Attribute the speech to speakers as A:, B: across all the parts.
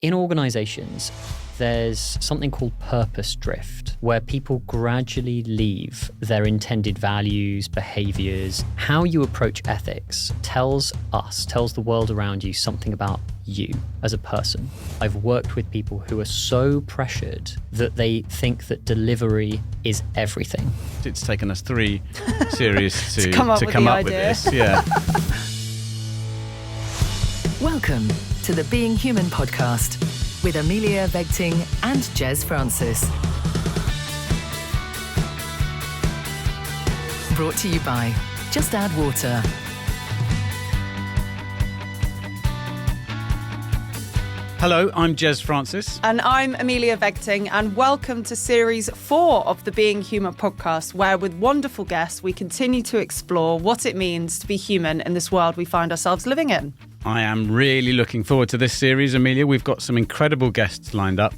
A: In organizations, there's something called purpose drift, where people gradually leave their intended values, behaviors. How you approach ethics tells the world around you something about you as a person. I've worked with people who are so pressured that they think that delivery is everything.
B: It's taken us 3 series to
C: come up with
B: this. Yeah.
D: Welcome to the Being Human podcast with Amelia and Jez Francis. Brought to you by Just Add Water.
B: Hello, I'm Jez Francis.
C: And I'm Amelia Vegting, and welcome to Series 4 of the Being Human podcast, where with wonderful guests we continue to explore what it means to be human in this world we find ourselves living in.
B: I am really looking forward to this series, Amelia. We've got some incredible guests lined up,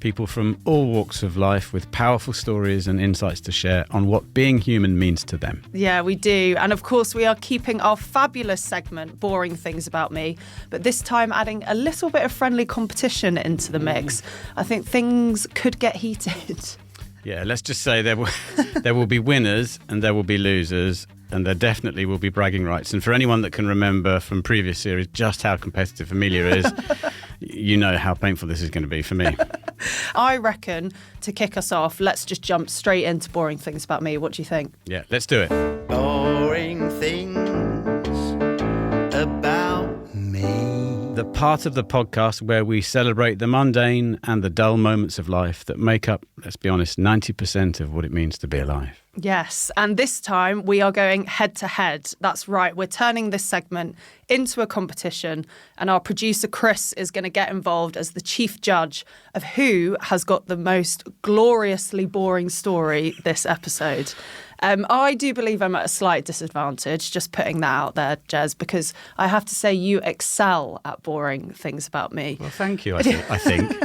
B: people from all walks of life with powerful stories and insights to share on what being human means to them.
C: Yeah, we do. And of course, we are keeping our fabulous segment, Boring Things About Me, but this time adding a little bit of friendly competition into the mix. I think things could get heated.
B: Yeah, let's just say there will be winners and there will be losers. And there definitely will be bragging rights. And for anyone that can remember from previous series just how competitive Amelia is, you know how painful this is going to be for me.
C: I reckon, to kick us off, let's just jump straight into Boring Things About Me. What do you think?
B: Yeah, let's do it.
E: Boring things about me.
B: The part of the podcast where we celebrate the mundane and the dull moments of life that make up, let's be honest, 90% of what it means to be alive.
C: Yes, and this time we are going head to head. That's right, we're turning this segment into a competition, and our producer Chris is going to get involved as the chief judge of who has got the most gloriously boring story this episode. I do believe I'm at a slight disadvantage, just putting that out there, Jez, because I have to say you excel at boring things about me.
B: Well, thank you, I think.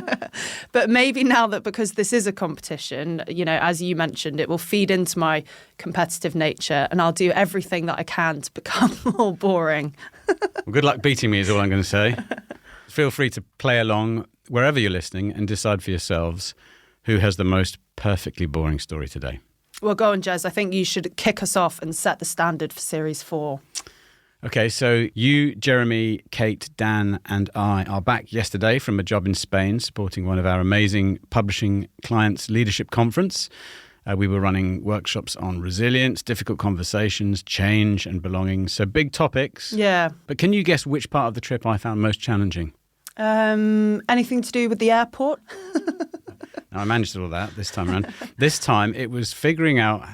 C: But maybe now that because this is a competition, you know, as you mentioned, it will feed into my competitive nature and I'll do everything that I can to become more boring.
B: Well, good luck beating me is all I'm going to say. Feel free to play along wherever you're listening and decide for yourselves who has the most perfectly boring story today.
C: Well, go on, Jez. I think you should kick us off and set the standard for Series 4.
B: Okay, so you, Jeremy, Kate, Dan and I are back yesterday from a job in Spain supporting one of our amazing publishing clients' leadership conference. We were running workshops on resilience, difficult conversations, change and belonging. So big topics.
C: Yeah.
B: But can you guess which part of the trip I found most challenging?
C: Anything to do with the airport?
B: Now, I managed all that this time around. This time it was figuring out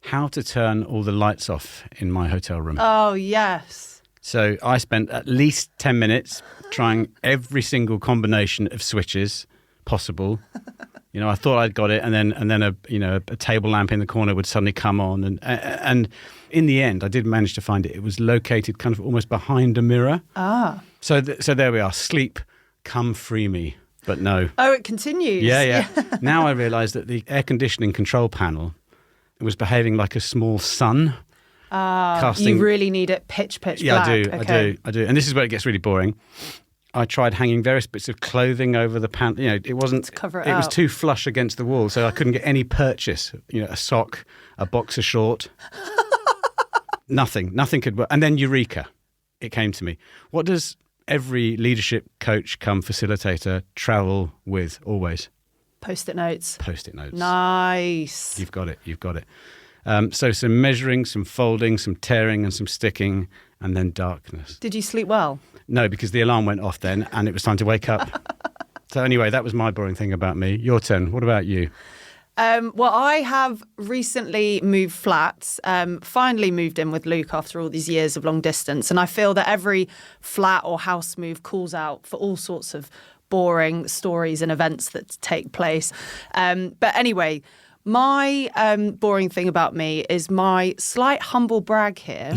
B: how to turn all the lights off in my hotel room.
C: Oh, yes.
B: So I spent at least 10 minutes trying every single combination of switches possible. You know, I thought I'd got it, and then a table lamp in the corner would suddenly come on, and in the end, I did manage to find it. It was located kind of almost behind a mirror.
C: Ah.
B: So there we are. Sleep, come free me. But no.
C: Oh, it continues.
B: Yeah. Now I realise that the air conditioning control panel was behaving like a small sun.
C: You really need it pitch black.
B: Yeah,
C: Okay.
B: I do. And this is where it gets really boring. I tried hanging various bits of clothing over the panel. You know, it wasn't.
C: To cover it
B: was
C: up.
B: too flush against the wall, so I couldn't get any purchase. You know, a sock, a boxer short. Nothing could work. And then eureka, it came to me. What does every leadership coach come facilitator travel with always?
C: Post-it notes.
B: Post-it notes.
C: Nice.
B: You've got it. So some measuring, some folding, some tearing and some sticking, and then darkness.
C: Did you sleep well?
B: No, because the alarm went off then and it was time to wake up. So anyway, that was my boring thing about me. Your turn. What about you?
C: Well, I have recently moved flats, finally moved in with Luke after all these years of long distance. And I feel that every flat or house move calls out for all sorts of boring stories and events that take place. But anyway, my boring thing about me is my slight humble brag here.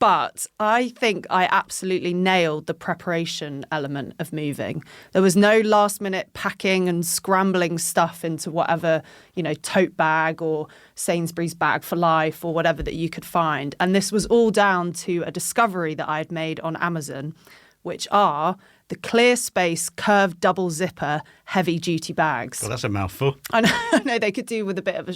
C: But I think I absolutely nailed the preparation element of moving. There was no last minute packing and scrambling stuff into whatever, tote bag or Sainsbury's bag for life or whatever that you could find. And this was all down to a discovery that I had made on Amazon, which are the clear space curved double zipper heavy duty bags.
B: Well, that's a mouthful.
C: I know they could do with a bit of a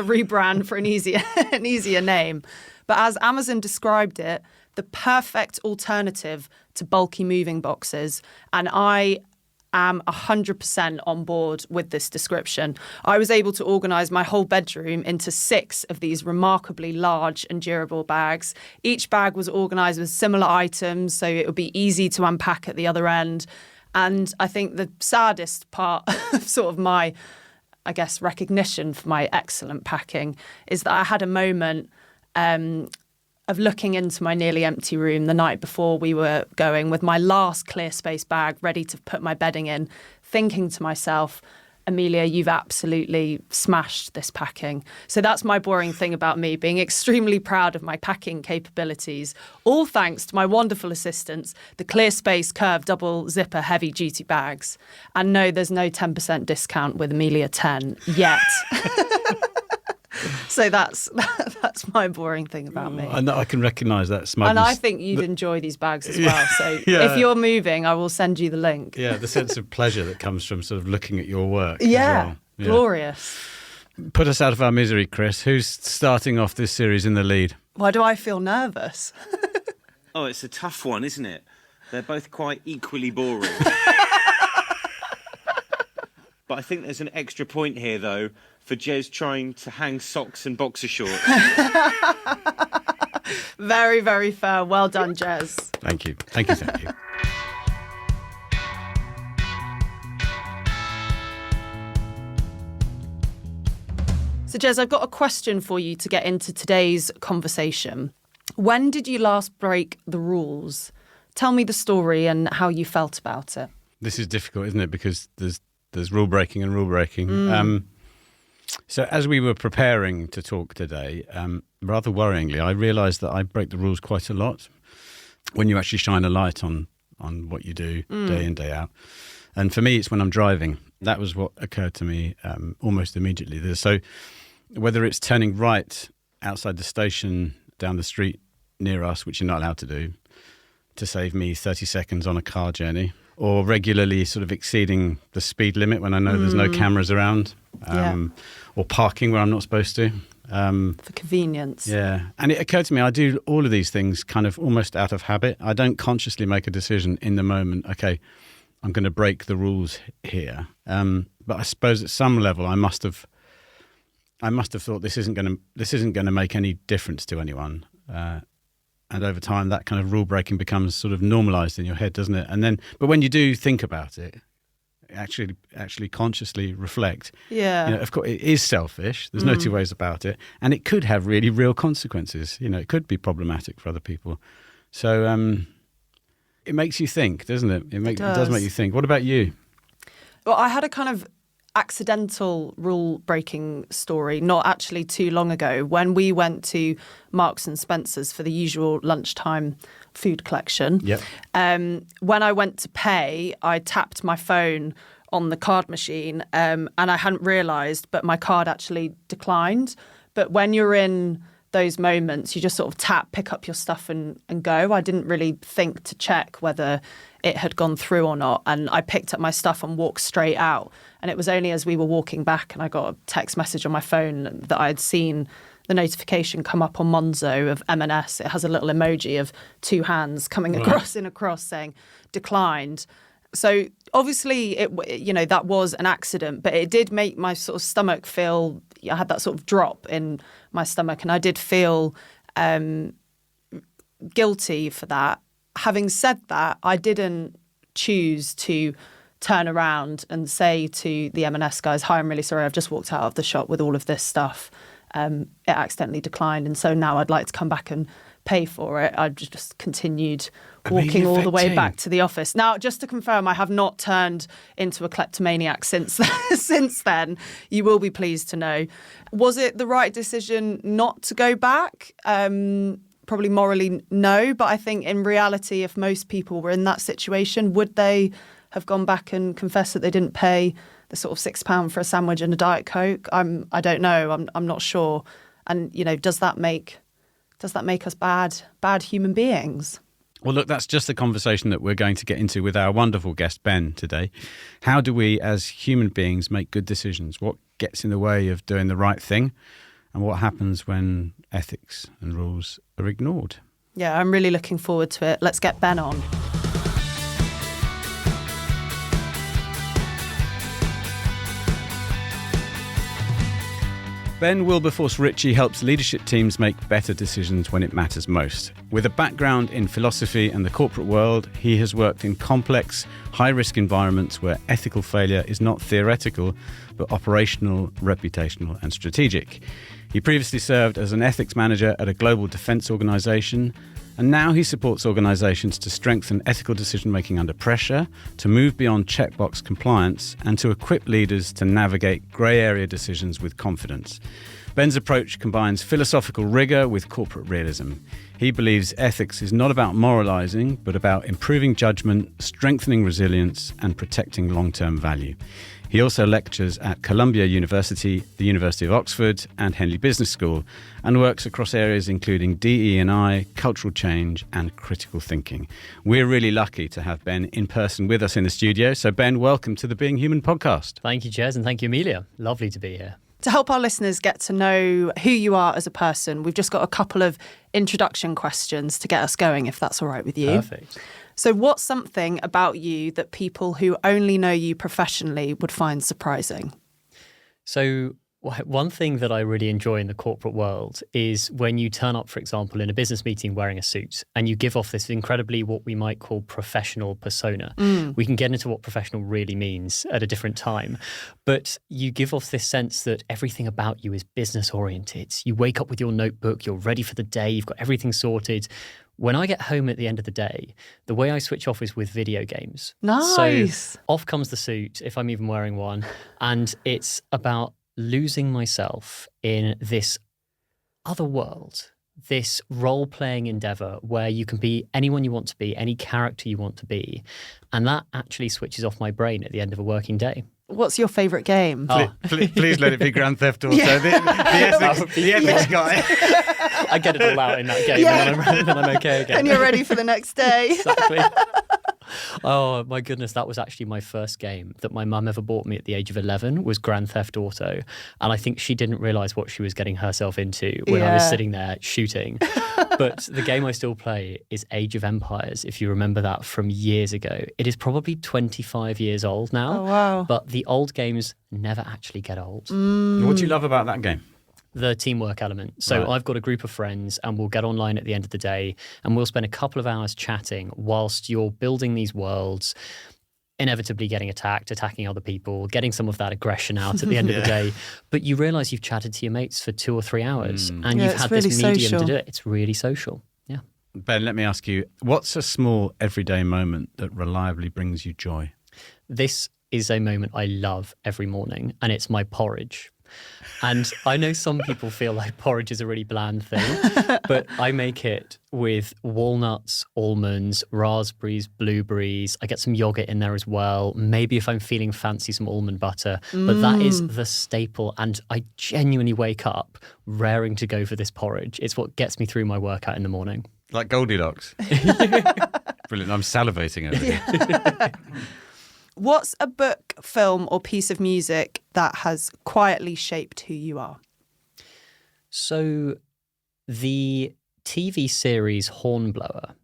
C: rebrand for an easier name. But as Amazon described it, the perfect alternative to bulky moving boxes. And I am 100% on board with this description. I was able to organise my whole bedroom into 6 of these remarkably large and durable bags. Each bag was organised with similar items, so it would be easy to unpack at the other end. And I think the saddest part of sort of my, I guess, recognition for my excellent packing is that I had a moment of looking into my nearly empty room the night before we were going with my last clear space bag ready to put my bedding in, thinking to myself, Amelia, you've absolutely smashed this packing. So that's my boring thing about me, being extremely proud of my packing capabilities, all thanks to my wonderful assistants, the clear space curved double zipper heavy duty bags. And no, there's no 10% discount with Amelia 10 yet. So that's my boring thing about me.
B: I know, I can recognise that smugness.
C: And I think you'd enjoy these bags as well. So
B: Yeah.
C: if you're moving, I will send you the link.
B: Yeah, the sense of pleasure that comes from sort of looking at your work.
C: Yeah,
B: as well. Yeah.
C: glorious.
B: Put us out of our misery, Chris. Who's starting off this series in the lead?
C: Why do I feel nervous?
F: Oh, it's a tough one, isn't it? They're both quite equally boring. But I think there's an extra point here, though, for Jez trying to hang socks and boxer shorts.
C: Very, very fair. Well done, Jez.
B: Thank you. Thank you. Thank you.
C: So, Jez, I've got a question for you to get into today's conversation. When did you last break the rules? Tell me the story and how you felt about it.
B: This is difficult, isn't it? Because there's rule breaking and rule breaking. So as we were preparing to talk today, rather worryingly, I realised that I break the rules quite a lot when you actually shine a light on what you do day in, day out. And for me, it's when I'm driving. That was what occurred to me almost immediately. So whether it's turning right outside the station down the street near us, which you're not allowed to do, to save me 30 seconds on a car journey, or regularly sort of exceeding the speed limit when I know there's no cameras around, or parking where I'm not supposed to.
C: For convenience.
B: Yeah. And it occurred to me, I do all of these things kind of almost out of habit. I don't consciously make a decision in the moment, okay, I'm going to break the rules here. But I suppose at some level I must have thought this isn't going to make any difference to anyone. And over time, that kind of rule breaking becomes sort of normalised in your head, doesn't it? But when you do think about it, actually consciously reflect.
C: Yeah.
B: You know, of course, it is selfish. There's no two ways about it, and it could have really real consequences. You know, it could be problematic for other people. So it makes you think, doesn't it? It does make you think. What about you?
C: Well, I had a kind of accidental rule breaking story not actually too long ago when we went to Marks and Spencer's for the usual lunchtime food collection.
B: Yep.
C: When I went to pay, I tapped my phone on the card machine and I hadn't realised, but my card actually declined. But when you're in those moments, you just sort of tap, pick up your stuff and go. I didn't really think to check whether it had gone through or not. And I picked up my stuff and walked straight out. And it was only as we were walking back and I got a text message on my phone that I had seen the notification come up on Monzo of M&S. It has a little emoji of 2 hands coming across in a cross saying declined. So obviously, that was an accident, but it did make my sort of stomach feel, I had that sort of drop in my stomach and I did feel guilty for that. Having said that, I didn't choose to turn around and say to the M&S guys, hi, I'm really sorry, I've just walked out of the shop with all of this stuff. It accidentally declined. And so now I'd like to come back and pay for it. I just continued walking all the way back to the office. Now, just to confirm, I have not turned into a kleptomaniac since then. You will be pleased to know. Was it the right decision not to go back? Probably morally, no. But I think in reality, if most people were in that situation, would they have gone back and confessed that they didn't pay the sort of £6 for a sandwich and a Diet Coke? I don't know. I'm not sure. And, does that make us bad human beings?
B: Well, look, that's just the conversation that we're going to get into with our wonderful guest, Ben, today. How do we, as human beings, make good decisions? What gets in the way of doing the right thing? And what happens when ethics and rules are ignored?
C: Yeah, I'm really looking forward to it. Let's get Ben on.
B: Ben Wilberforce-Ritchie helps leadership teams make better decisions when it matters most. With a background in philosophy and the corporate world, he has worked in complex, high-risk environments where ethical failure is not theoretical, but operational, reputational and strategic. He previously served as an ethics manager at a global defence organisation, and now he supports organisations to strengthen ethical decision-making under pressure, to move beyond checkbox compliance, and to equip leaders to navigate grey area decisions with confidence. Ben's approach combines philosophical rigour with corporate realism. He believes ethics is not about moralising, but about improving judgment, strengthening resilience, and protecting long-term value. He also lectures at Columbia University, the University of Oxford, and Henley Business School, and works across areas including DE&I, cultural change, and critical thinking. We're really lucky to have Ben in person with us in the studio. So, Ben, welcome to the Being Human podcast.
A: Thank you, Jez, and thank you, Amelia. Lovely to be here.
C: To help our listeners get to know who you are as a person, we've just got a couple of introduction questions to get us going, if that's all right with you.
A: Perfect.
C: So what's something about you that people who only know you professionally would find surprising?
A: So one thing that I really enjoy in the corporate world is when you turn up, for example, in a business meeting wearing a suit and you give off this incredibly what we might call professional persona. We can get into what professional really means at a different time. But you give off this sense that everything about you is business oriented. You wake up with your notebook, you're ready for the day, you've got everything sorted. When I get home at the end of the day, the way I switch off is with video games.
C: Nice.
A: So off comes the suit, if I'm even wearing one, and it's about losing myself in this other world, this role-playing endeavour where you can be anyone you want to be, any character you want to be. And that actually switches off my brain at the end of a working day.
C: What's your favourite game?
B: Please let it be Grand Theft Auto, the ethics guy.
A: I get it all out in that game and then I'm okay again.
C: And you're ready for the next day.
A: Exactly. Oh, my goodness. That was actually my first game that my mum ever bought me at the age of 11 was Grand Theft Auto. And I think she didn't realise what she was getting herself into when I was sitting there shooting. But the game I still play is Age of Empires, if you remember that from years ago. It is probably 25 years old now.
C: Oh, wow.
A: But the old games never actually get old.
B: What do you love about that game?
A: The teamwork element. So
B: Right.
A: I've got a group of friends and we'll get online at the end of the day and we'll spend a couple of hours chatting whilst you're building these worlds, inevitably getting attacked, attacking other people, getting some of that aggression out at the end of the day. But you realise you've chatted to your mates for 2 or 3 hours and you've
C: it's
A: had
C: really
A: this medium
C: social.
A: to do it. It's really social. Yeah.
B: Ben, let me ask you, what's a small everyday moment that reliably brings you joy?
A: This is a moment I love every morning and it's my porridge. And I know some people feel like porridge is a really bland thing, but I make it with walnuts, almonds, raspberries, blueberries. I get some yogurt in there as well. Maybe if I'm feeling fancy, some almond butter. But that is the staple. And I genuinely wake up raring to go for this porridge. It's what gets me through my workout in the morning.
B: Like Goldilocks. Brilliant. I'm salivating over here.
C: What's a book, film, or piece of music that has quietly shaped who you are?
A: So the TV series Hornblower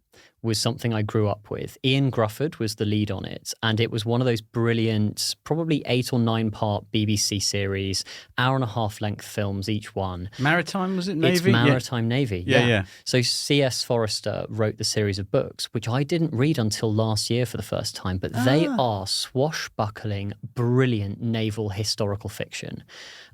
A: was something I grew up with. Ian Grufford was the lead on it, and it was one of those brilliant, probably 8 or 9 part BBC series, hour-and-a-half length films each one.
B: Maritime, was it Navy?
A: It's Maritime Navy,
B: Yeah.
A: So C.S. Forrester wrote the series of books, which I didn't read until last year for the first time, but they are swashbuckling, brilliant naval historical fiction.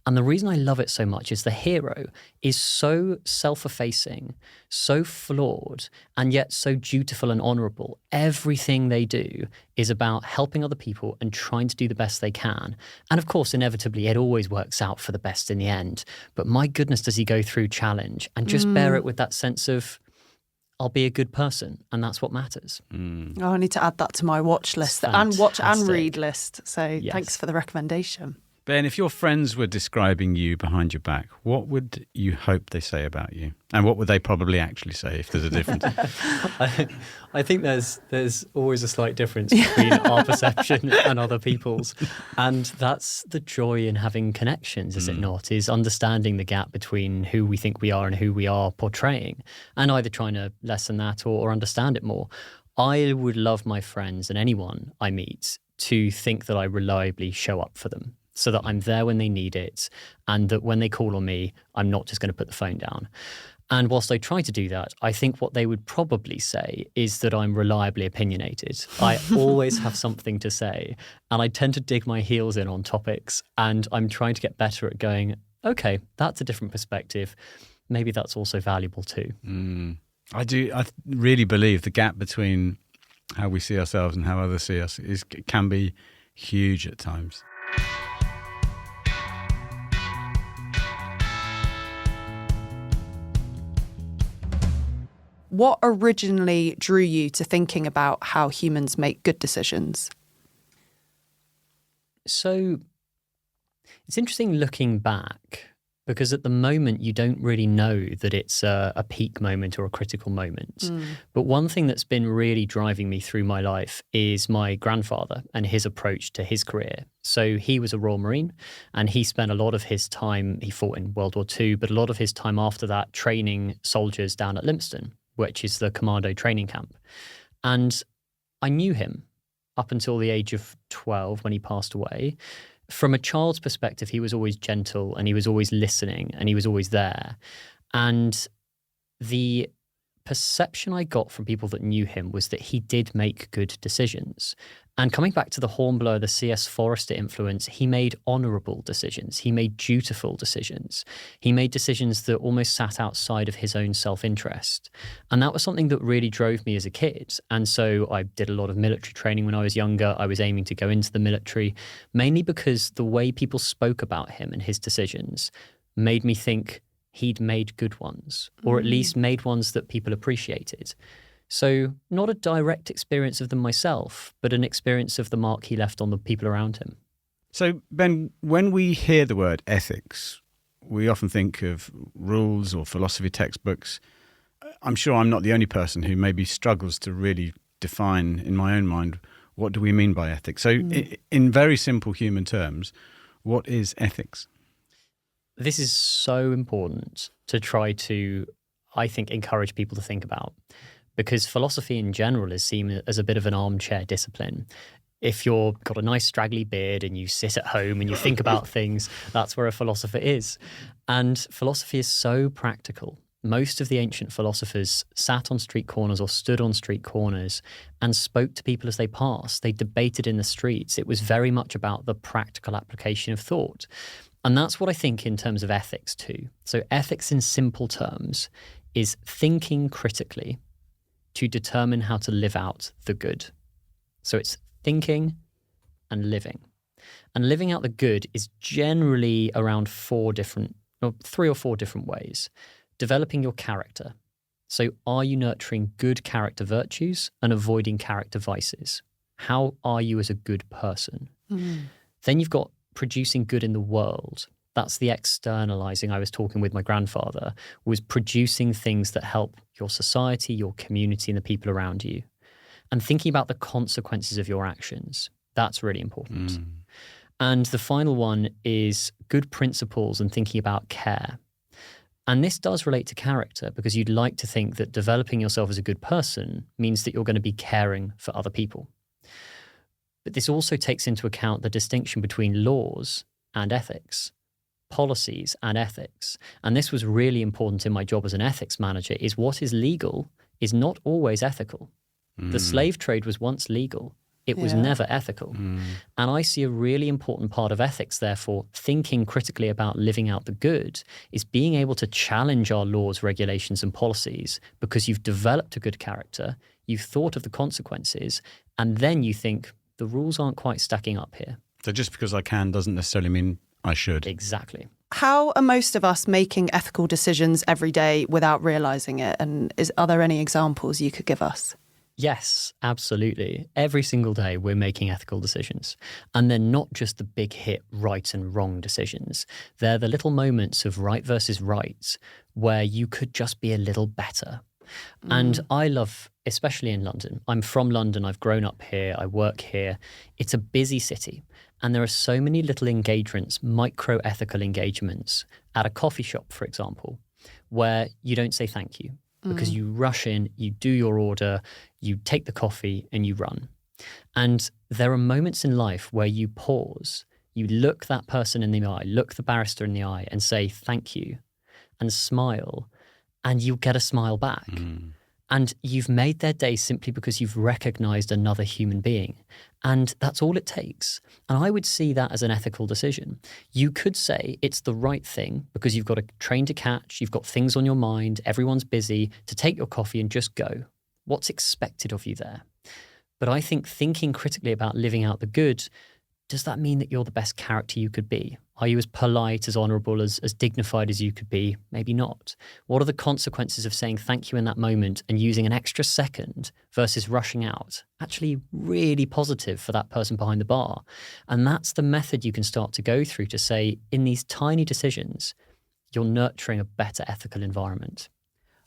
A: And the reason I love it so much is the hero is so self-effacing, so flawed, and yet so dutiful and honourable. Everything they do is about helping other people and trying to do the best they can. And of course, inevitably, it always works out for the best in the end. But my goodness, does he go through challenge and just bear it with that sense of, I'll be a good person, and that's what matters.
C: Oh, I need to add that to my watch list and watch and read list. So thanks for the recommendation.
B: Ben, if your friends were describing you behind your back, what would you hope they say about you? And what would they probably actually say if there's a difference?
A: I think there's always a slight difference between our perception and other people's. And that's the joy in having connections, is it not? Is understanding the gap between who we think we are and who we are portraying, and either trying to lessen that or understand it more. I would love my friends and anyone I meet to think that I reliably show up for them, so that I'm there when they need it, and that when they call on me, I'm not just going to put the phone down. And whilst I try to do that, I think what they would probably say is that I'm reliably opinionated. I always have something to say, and I tend to dig my heels in on topics, and I'm trying to get better at going, okay, that's a different perspective. Maybe that's also valuable too.
B: I really believe the gap between how we see ourselves and how others see us can be huge at times.
C: What originally drew you to thinking about how humans make good decisions?
A: So it's interesting looking back, because at the moment you don't really know that it's a peak moment or a critical moment. But one thing that's been really driving me through my life is my grandfather and his approach to his career. So he was a Royal Marine, and he spent a lot of his time, he fought in World War II, but a lot of his time after that training soldiers down at Lympstone, which is the commando training camp. And I knew him up until the age of 12 when he passed away. From a child's perspective, he was always gentle, and he was always listening, and he was always there. And the perception I got from people that knew him was that he did make good decisions. And coming back to the Hornblower, the C.S. Forrester influence, he made honourable decisions. He made dutiful decisions. He made decisions that almost sat outside of his own self-interest. And that was something that really drove me as a kid. And so I did a lot of military training when I was younger. I was aiming to go into the military, mainly because the way people spoke about him and his decisions made me think he'd made good ones, or at least made ones that people appreciated. So not a direct experience of them myself, but an experience of the mark he left on the people around him.
B: So, Ben, when we hear the word ethics, we often think of rules or philosophy textbooks. I'm sure I'm not the only person who maybe struggles to really define in my own mind, what do we mean by ethics? So in very simple human terms, what is ethics?
A: This is so important to try to, I think, encourage people to think about, because philosophy in general is seen as a bit of an armchair discipline. If you've got a nice straggly beard and you sit at home and you think about things, that's where a philosopher is. And philosophy is so practical. Most of the ancient philosophers sat on street corners or stood on street corners and spoke to people as they passed. They debated in the streets. It was very much about the practical application of thought. And that's what I think in terms of ethics too. So ethics in simple terms is thinking critically to determine how to live out the good. So it's thinking and living. And living out the good is generally around three or four different ways. Developing your character. So are you nurturing good character virtues and avoiding character vices? How are you as a good person? Then you've got producing good in the world. That's the externalizing I was talking with my grandfather, was producing things that help your society, your community, and the people around you. And thinking about the consequences of your actions. That's really important. And the final one is good principles and thinking about care. And this does relate to character, because you'd like to think that developing yourself as a good person means that you're going to be caring for other people. But this also takes into account the distinction between laws and ethics, policies and ethics. And this was really important in my job as an ethics manager, is what is legal is not always ethical. The slave trade was once legal. It was never ethical. And I see a really important part of ethics, therefore, thinking critically about living out the good, is being able to challenge our laws, regulations, and policies, because you've developed a good character, you've thought of the consequences, and then you think, the rules aren't quite stacking up here.
B: So just because I can doesn't necessarily mean I should.
A: Exactly.
C: How are most of us making ethical decisions every day without realising it? And are there any examples you could give us?
A: Yes, absolutely. Every single day we're making ethical decisions. And they're not just the big hit right and wrong decisions. They're the little moments of right versus right where you could just be a little better. And I love, especially in London, I'm from London, I've grown up here, I work here. It's a busy city. And there are so many little engagements, micro-ethical engagements at a coffee shop, for example, where you don't say thank you because you rush in, you do your order, you take the coffee and you run. And there are moments in life where you pause, you look that person in the eye, look the barrister in the eye and say thank you and smile, and you get a smile back. And you've made their day simply because you've recognized another human being. And that's all it takes. And I would see that as an ethical decision. You could say it's the right thing because you've got a train to catch, you've got things on your mind, everyone's busy, to take your coffee and just go. What's expected of you there? But I think thinking critically about living out the good, does that mean that you're the best character you could be? Are you as polite, as honourable, as dignified as you could be? Maybe not. What are the consequences of saying thank you in that moment and using an extra second versus rushing out? Actually really positive for that person behind the bar. And that's the method you can start to go through to say, in these tiny decisions, you're nurturing a better ethical environment.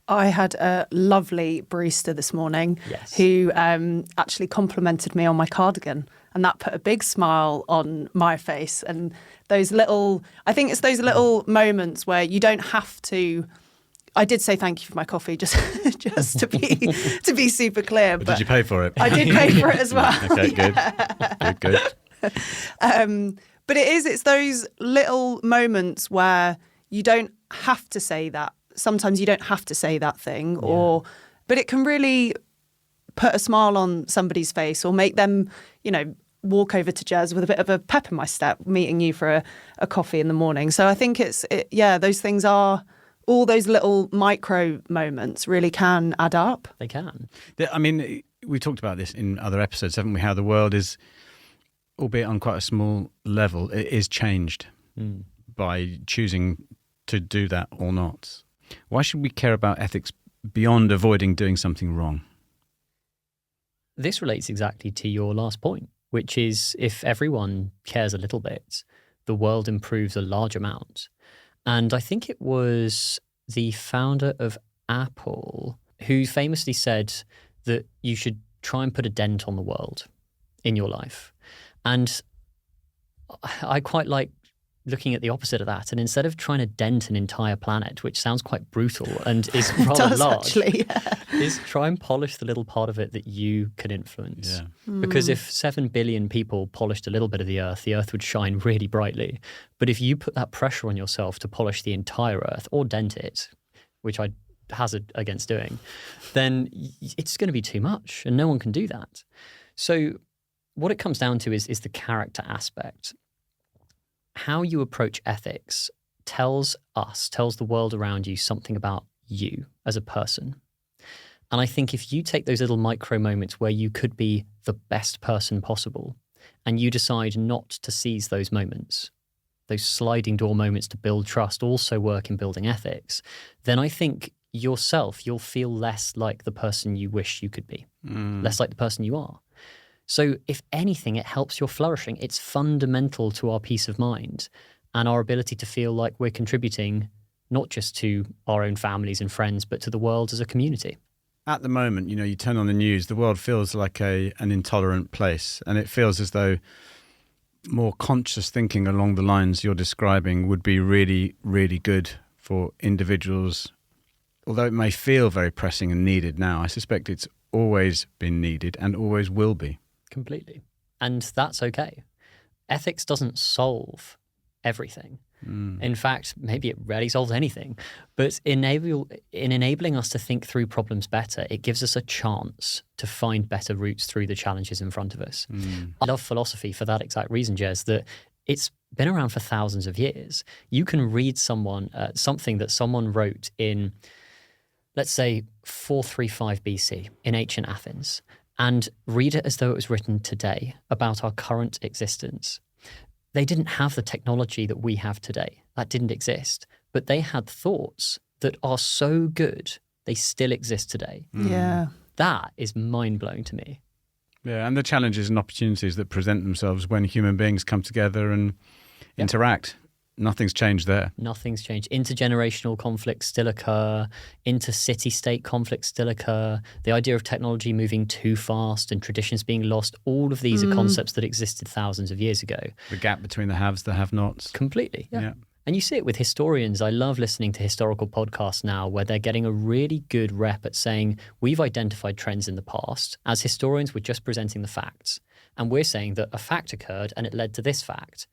C: I had a lovely barista this morning who actually complimented me on my cardigan, and that put a big smile on my face. And I think it's those little moments where you don't have to. I did say thank you for my coffee, just to be super clear.
B: But did you pay for it?
C: I did pay for it as well.
B: Okay, good.
C: But it's those little moments where you don't have to say that. Sometimes you don't have to say that thing, but it can really put a smile on somebody's face or make them, walk over to Jez with a bit of a pep in my step, meeting you for a coffee in the morning. So I think those things are, all those little micro moments really can add up.
A: They can.
B: I mean, we talked about this in other episodes, haven't we? How the world is, albeit on quite a small level, it is changed by choosing to do that or not. Why should we care about ethics beyond avoiding doing something wrong?
A: This relates exactly to your last point, which is if everyone cares a little bit, the world improves a large amount. And I think it was the founder of Apple who famously said that you should try and put a dent on the world in your life. And I quite like looking at the opposite of that, and instead of trying to dent an entire planet, which sounds quite brutal and is rather large, is try and polish the little part of it that you can influence. Because if 7 billion people polished a little bit of the earth would shine really brightly. But if you put that pressure on yourself to polish the entire earth or dent it, which I hazard against doing, then it's going to be too much and no one can do that. So what it comes down to is the character aspect. How you approach ethics tells the world around you something about you as a person. And I think if you take those little micro moments where you could be the best person possible and you decide not to seize those moments, those sliding door moments to build trust also work in building ethics, then I think you'll feel less like the person you wish you could be, less like the person you are. So if anything, it helps your flourishing. It's fundamental to our peace of mind and our ability to feel like we're contributing not just to our own families and friends, but to the world as a community.
B: At the moment, you turn on the news, the world feels like an intolerant place. And it feels as though more conscious thinking along the lines you're describing would be really, really good for individuals. Although it may feel very pressing and needed now, I suspect it's always been needed and always will be.
A: Completely. And that's okay. Ethics doesn't solve everything. In fact, maybe it rarely solves anything. But in enabling us to think through problems better, it gives us a chance to find better routes through the challenges in front of us. I love philosophy for that exact reason, Jez, that it's been around for thousands of years. You can read something that someone wrote in, let's say, 435 BC in ancient Athens, and read it as though it was written today about our current existence. They didn't have the technology that we have today. That didn't exist. But they had thoughts that are so good, they still exist today.
C: Yeah.
A: That is mind-blowing to me.
B: Yeah, and the challenges and opportunities that present themselves when human beings come together and interact. Nothing's changed there.
A: Nothing's changed. Intergenerational conflicts still occur. Inter-city-state conflicts still occur. The idea of technology moving too fast and traditions being lost, all of these are concepts that existed thousands of years ago.
B: The gap between the haves, the have-nots.
A: Completely, yeah.
B: Yeah.
A: And you see it with historians. I love listening to historical podcasts now where they're getting a really good rep at saying, we've identified trends in the past. As historians, we're just presenting the facts. And we're saying that a fact occurred and it led to this fact.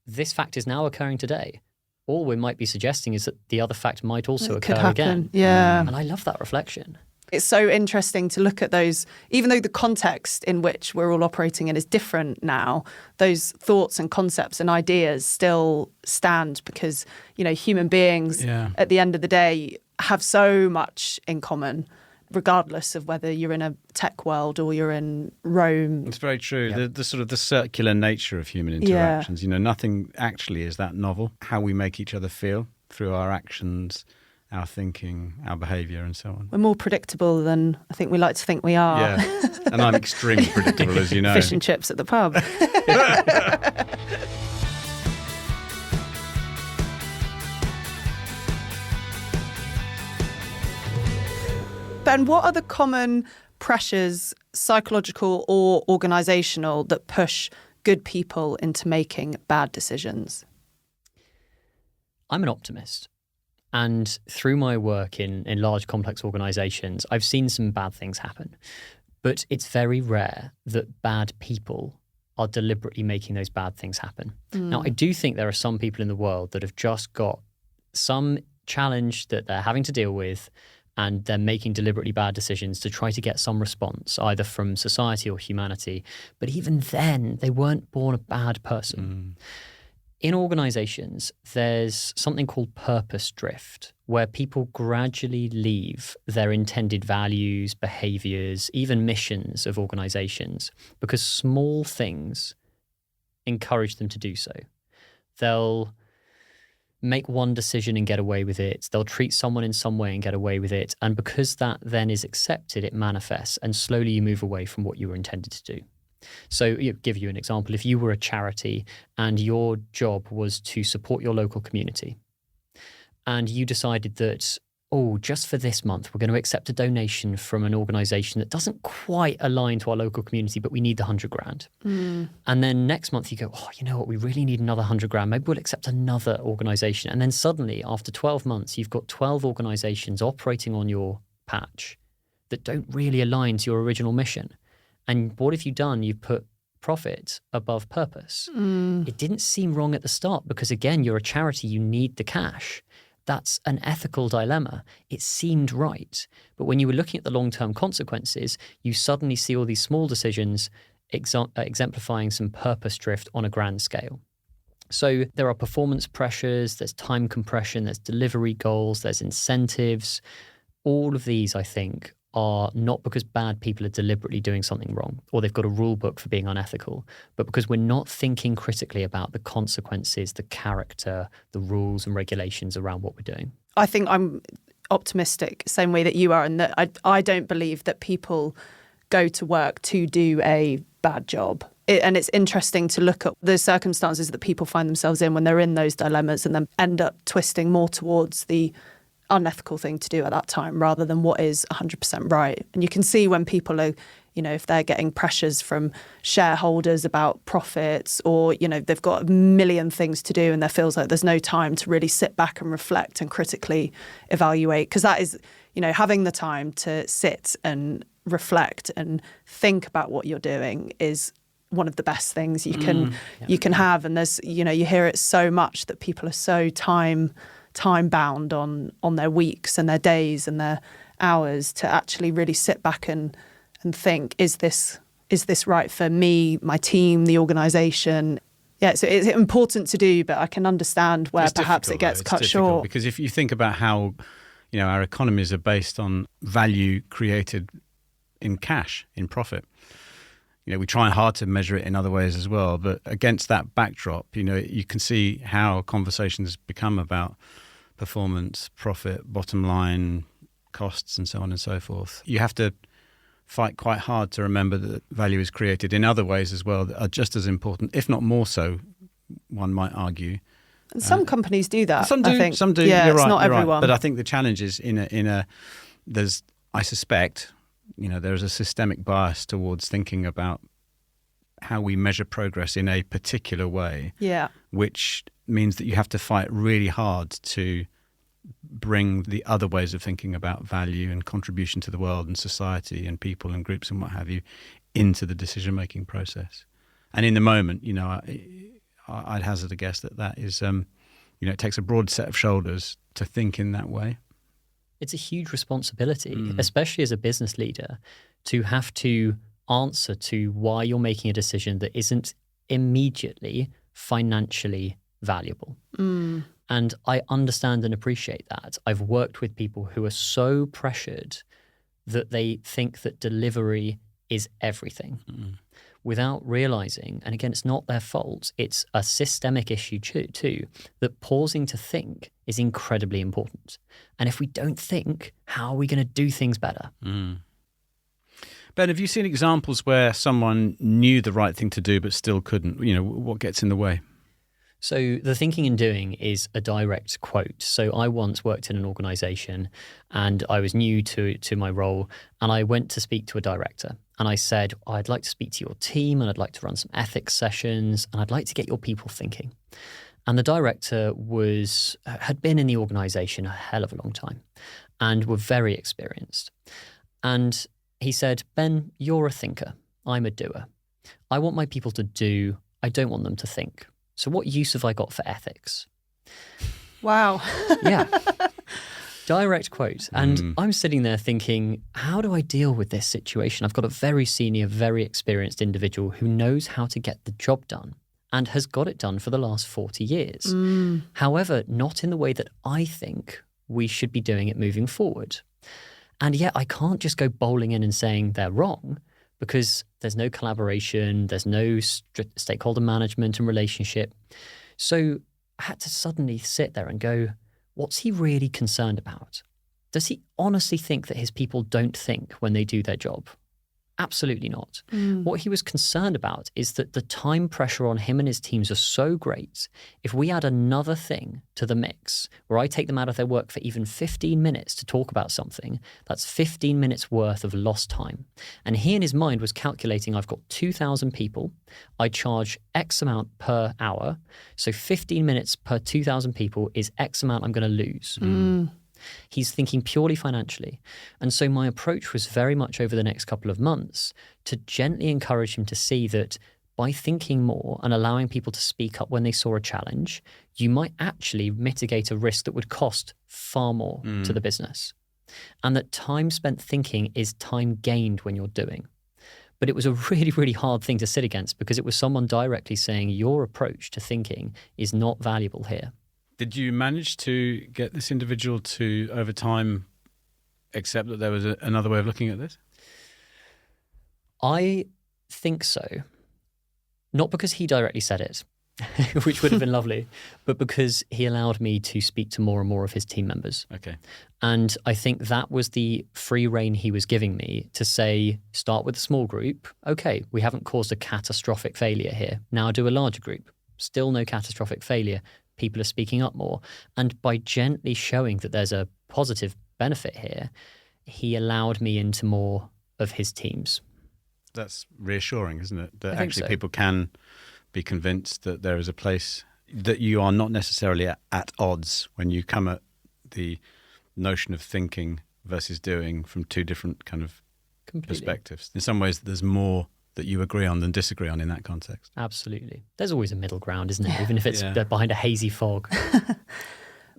A: This fact is now occurring today. All we might be suggesting is that the other fact might also occur again.
C: Yeah.
A: And I love that reflection.
C: It's so interesting to look at those, even though the context in which we're all operating in is different now, those thoughts and concepts and ideas still stand because, you know, human beings at the end of the day have so much in common, regardless of whether you're in a tech world or you're in Rome.
B: It's very true. The sort of the circular nature of human interactions, you know, nothing actually is that novel. How we make each other feel through our actions, our thinking, our behaviour and so on.
C: We're more predictable than I think we like to think we are.
B: Yeah, and I'm extremely predictable, as you know.
C: Fish and chips at the pub. Ben, what are the common pressures, psychological or organisational, that push good people into making bad decisions?
A: I'm an optimist. And through my work in large complex organisations, I've seen some bad things happen. But it's very rare that bad people are deliberately making those bad things happen. Now, I do think there are some people in the world that have just got some challenge that they're having to deal with, and they're making deliberately bad decisions to try to get some response, either from society or humanity. But even then, they weren't born a bad person. In organizations, there's something called purpose drift, where people gradually leave their intended values, behaviors, even missions of organizations, because small things encourage them to do so. They'll make one decision and get away with it. They'll treat someone in some way and get away with it. And because that then is accepted, it manifests, and slowly you move away from what you were intended to do. So, give you an example. If you were a charity and your job was to support your local community, and you decided that, just for this month, we're going to accept a donation from an organisation that doesn't quite align to our local community, but we need the 100 grand. And then next month you go, you know what, we really need another 100 grand. Maybe we'll accept another organisation. And then suddenly, after 12 months, you've got 12 organisations operating on your patch that don't really align to your original mission. And what have you done? You've put profit above purpose. It didn't seem wrong at the start because, again, you're a charity, you need the cash. That's an ethical dilemma. It seemed right. But when you were looking at the long-term consequences, you suddenly see all these small decisions exemplifying some purpose drift on a grand scale. So there are performance pressures, there's time compression, there's delivery goals, there's incentives. All of these, I think, are not because bad people are deliberately doing something wrong or they've got a rule book for being unethical, but because we're not thinking critically about the consequences, the character, the rules and regulations around what we're doing.
C: I think I'm optimistic, same way that you are, and that I don't believe that people go to work to do a bad job. And it's interesting to look at the circumstances that people find themselves in when they're in those dilemmas and then end up twisting more towards the unethical thing to do at that time rather than what is 100% right. And you can see when people are, if they're getting pressures from shareholders about profits or, they've got a million things to do and there feels like there's no time to really sit back and reflect and critically evaluate. Because that is, having the time to sit and reflect and think about what you're doing is one of the best things you can have. And there's, you hear it so much that people are so time bound on their weeks and their days and their hours to actually really sit back and think, is this right for me, my team, the organisation? Yeah, so it's important to do, but I can understand where perhaps it gets cut short.
B: Because if you think about how, our economies are based on value created in cash, in profit. We try hard to measure it in other ways as well, but against that backdrop, you can see how conversations become about performance, profit, bottom line, costs and so on and so forth. You have to fight quite hard to remember that value is created in other ways as well that are just as important, if not more so, one might argue.
C: And some companies do that.
B: Some do.
C: I think.
B: Some do.
C: Yeah,
B: you're
C: it's
B: right,
C: not
B: you're right.
C: everyone.
B: But I think the challenge is there's, I suspect, there's a systemic bias towards thinking about how we measure progress in a particular way.
C: Yeah.
B: Which means that you have to fight really hard to bring the other ways of thinking about value and contribution to the world and society and people and groups and what have you into the decision-making process. And in the moment, I'd hazard a guess that is, it takes a broad set of shoulders to think in that way.
A: It's a huge responsibility, especially as a business leader, to have to answer to why you're making a decision that isn't immediately financially valuable. And I understand and appreciate that. I've worked with people who are so pressured that they think that delivery is everything without realizing, and again, it's not their fault, it's a systemic issue too, that pausing to think is incredibly important. And if we don't think, how are we going to do things better?
B: Ben, have you seen examples where someone knew the right thing to do but still couldn't? What gets in the way?
A: So the thinking and doing is a direct quote. So I once worked in an organization and I was new to my role, and I went to speak to a director and I said, I'd like to speak to your team and I'd like to run some ethics sessions and I'd like to get your people thinking. And the director had been in the organization a hell of a long time and were very experienced. And he said, Ben, you're a thinker. I'm a doer. I want my people to do. I don't want them to think. So what use have I got for ethics?
C: Wow.
A: Yeah. Direct quote. And I'm sitting there thinking, how do I deal with this situation? I've got a very senior, very experienced individual who knows how to get the job done and has got it done for the last 40 years. However, not in the way that I think we should be doing it moving forward. And yet I can't just go bowling in and saying they're wrong, because there's no collaboration, there's no stakeholder management and relationship. So I had to suddenly sit there and go, what's he really concerned about? Does he honestly think that his people don't think when they do their job? Absolutely not. What he was concerned about is that the time pressure on him and his teams are so great. If we add another thing to the mix, where I take them out of their work for even 15 minutes to talk about something, that's 15 minutes worth of lost time. And he in his mind was calculating, I've got 2,000 people. I charge X amount per hour. So 15 minutes per 2,000 people is X amount I'm going to lose. He's thinking purely financially. And so my approach was very much over the next couple of months to gently encourage him to see that by thinking more and allowing people to speak up when they saw a challenge, you might actually mitigate a risk that would cost far more to the business. And that time spent thinking is time gained when you're doing. But it was a really, really hard thing to sit against because it was someone directly saying your approach to thinking is not valuable here.
B: Did you manage to get this individual to, over time, accept that there was another way of looking at this?
A: I think so. Not because he directly said it, which would have been lovely, but because he allowed me to speak to more and more of his team members.
B: Okay.
A: And I think that was the free rein he was giving me to say, start with a small group. Okay, we haven't caused a catastrophic failure here. Now do a larger group. Still no catastrophic failure. People are speaking up more. And by gently showing that there's a positive benefit here, he allowed me into more of his teams.
B: That's reassuring, isn't it? That
A: I think
B: actually
A: so.
B: People can be convinced that there is a place, that you are not necessarily at odds when you come at the notion of thinking versus doing from two different kind of perspectives. In some ways, there's more that you agree on than disagree on in that context.
A: Absolutely. There's always a middle ground, isn't there? Even if it's behind a hazy fog.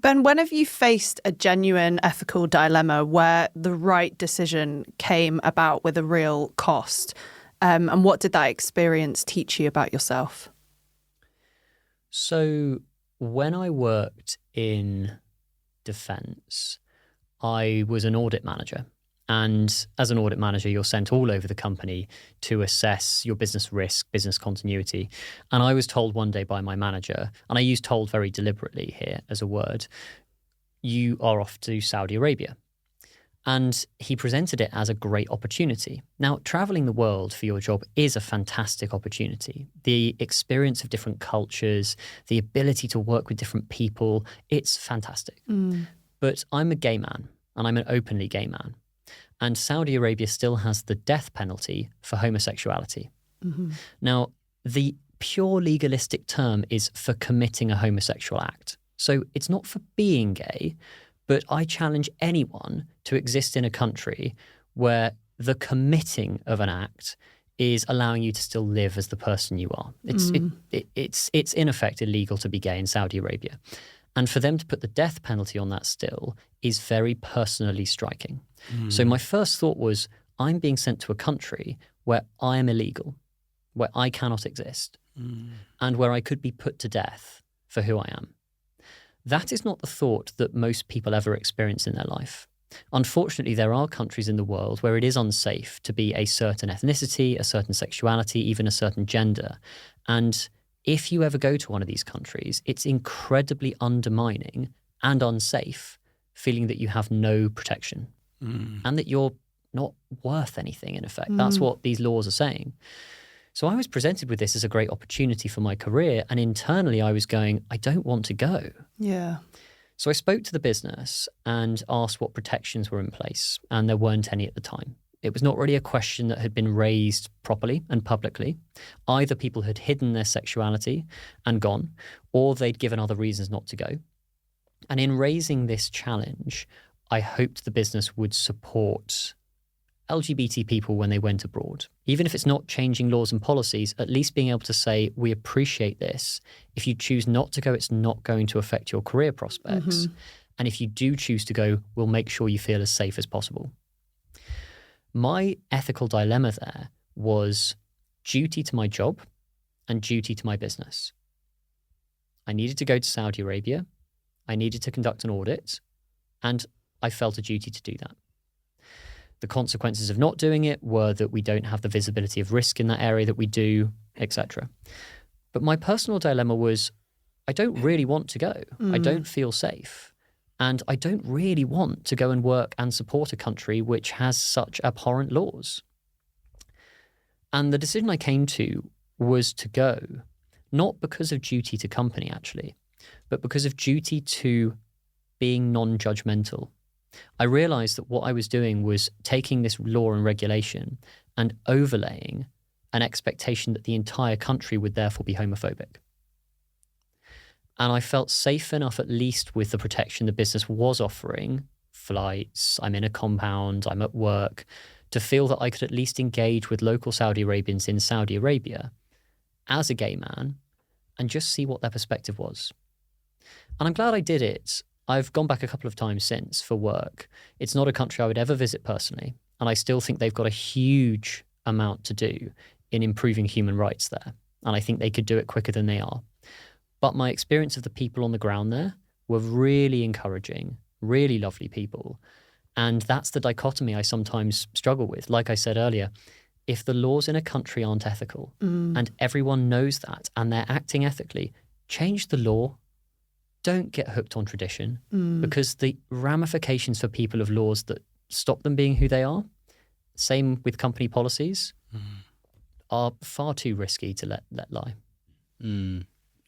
C: Ben, when have you faced a genuine ethical dilemma where the right decision came about with a real cost? And what did that experience teach you about yourself?
A: So when I worked in defence, I was an audit manager. And as an audit manager, you're sent all over the company to assess your business risk, business continuity. And I was told one day by my manager, and I use told very deliberately here as a word, you are off to Saudi Arabia. And he presented it as a great opportunity. Now, traveling the world for your job is a fantastic opportunity. The experience of different cultures, the ability to work with different people, it's fantastic. But I'm a gay man, and I'm an openly gay man. And Saudi Arabia still has the death penalty for homosexuality. Now, the pure legalistic term is for committing a homosexual act. So it's not for being gay, but I challenge anyone to exist in a country where the committing of an act is allowing you to still live as the person you are. It's in effect illegal to be gay in Saudi Arabia. And for them to put the death penalty on that still is very personally striking. So my first thought was, I'm being sent to a country where I am illegal, where I cannot exist, and where I could be put to death for who I am. That is not the thought that most people ever experience in their life. Unfortunately, there are countries in the world where it is unsafe to be a certain ethnicity, a certain sexuality, even a certain gender. And if you ever go to one of these countries, it's incredibly undermining and unsafe, feeling that you have no protection and that you're not worth anything, in effect. That's what these laws are saying. So I was presented with this as a great opportunity for my career, and internally I was going, I don't want to go.
C: Yeah.
A: So I spoke to the business and asked what protections were in place, and there weren't any at the time. It was not really a question that had been raised properly and publicly. Either people had hidden their sexuality and gone, or they'd given other reasons not to go. And in raising this challenge, I hoped the business would support LGBT people when they went abroad. Even if it's not changing laws and policies, at least being able to say, we appreciate this. If you choose not to go, it's not going to affect your career prospects. And if you do choose to go, we'll make sure you feel as safe as possible. My ethical dilemma there was duty to my job and duty to my business. I needed to go to Saudi Arabia. I needed to conduct an audit, and I felt a duty to do that. The consequences of not doing it were that we don't have the visibility of risk in that area that we do, etc. But my personal dilemma was, I don't really want to go. I don't feel safe. And I don't really want to go and work and support a country which has such abhorrent laws. And the decision I came to was to go, not because of duty to company, actually, but because of duty to being non-judgmental. I realized that what I was doing was taking this law and regulation and overlaying an expectation that the entire country would therefore be homophobic. And I felt safe enough, at least with the protection the business was offering, flights, I'm in a compound, I'm at work, to feel that I could at least engage with local Saudi Arabians in Saudi Arabia as a gay man and just see what their perspective was. And I'm glad I did it. I've gone back a couple of times since for work. It's not a country I would ever visit personally, and I still think they've got a huge amount to do in improving human rights there, and I think they could do it quicker than they are. But my experience of the people on the ground there were really encouraging, really lovely people, and that's the dichotomy I sometimes struggle with. Like I said earlier, if the laws in a country aren't ethical and everyone knows that and they're acting ethically, change the law. Don't get hooked on tradition because the ramifications for people of laws that stop them being who they are, same with company policies, are far too risky to let lie.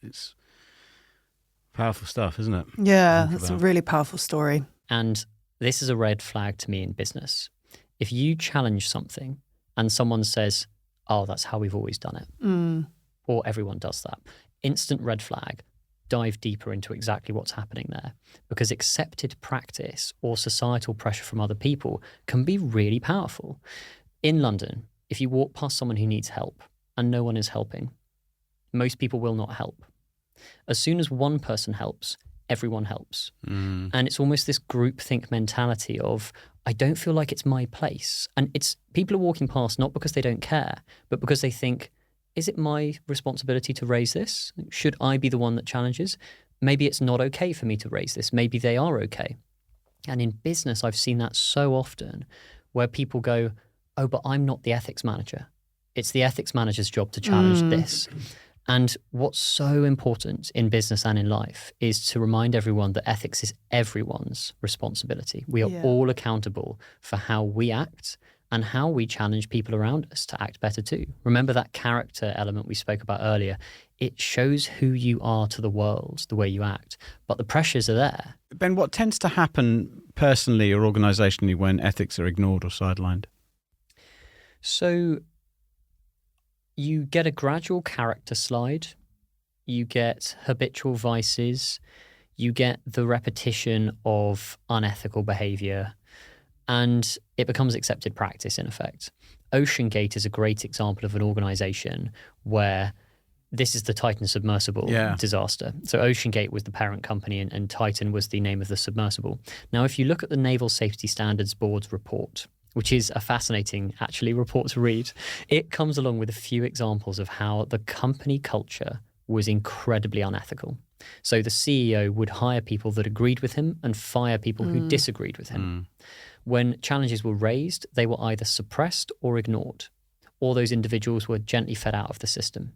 B: It's powerful stuff, isn't it?
C: Yeah, that's a really powerful story.
A: And this is a red flag to me in business. If you challenge something and someone says, oh, that's how we've always done it, or everyone does that, instant red flag. Dive deeper into exactly what's happening there, because accepted practice or societal pressure from other people can be really powerful. In London, if you walk past someone who needs help and no one is helping, most people will not help. As soon as one person helps, everyone helps. And it's almost this groupthink mentality of, I don't feel like it's my place. And it's people are walking past not because they don't care, but because they think, is it my responsibility to raise this? Should I be the one that challenges? Maybe it's not okay for me to raise this. Maybe they are okay. And in business, I've seen that so often where people go, oh, but I'm not the ethics manager. It's the ethics manager's job to challenge this. And what's so important in business and in life is to remind everyone that ethics is everyone's responsibility. We are all accountable for how we act and how we challenge people around us to act better too. Remember that character element we spoke about earlier. It shows who you are to the world, the way you act, but the pressures are there.
B: Ben, what tends to happen personally or organisationally when ethics are ignored or sidelined?
A: So you get a gradual character slide, you get habitual vices, you get the repetition of unethical behaviour, and it becomes accepted practice in effect. OceanGate is a great example of an organisation where this is the Titan submersible disaster. So OceanGate was the parent company and Titan was the name of the submersible. Now, if you look at the Naval Safety Standards Board's report, which is a fascinating, actually, report to read, it comes along with a few examples of how the company culture was incredibly unethical. So the CEO would hire people that agreed with him and fire people who disagreed with him. When challenges were raised, they were either suppressed or ignored, or those individuals were gently fed out of the system.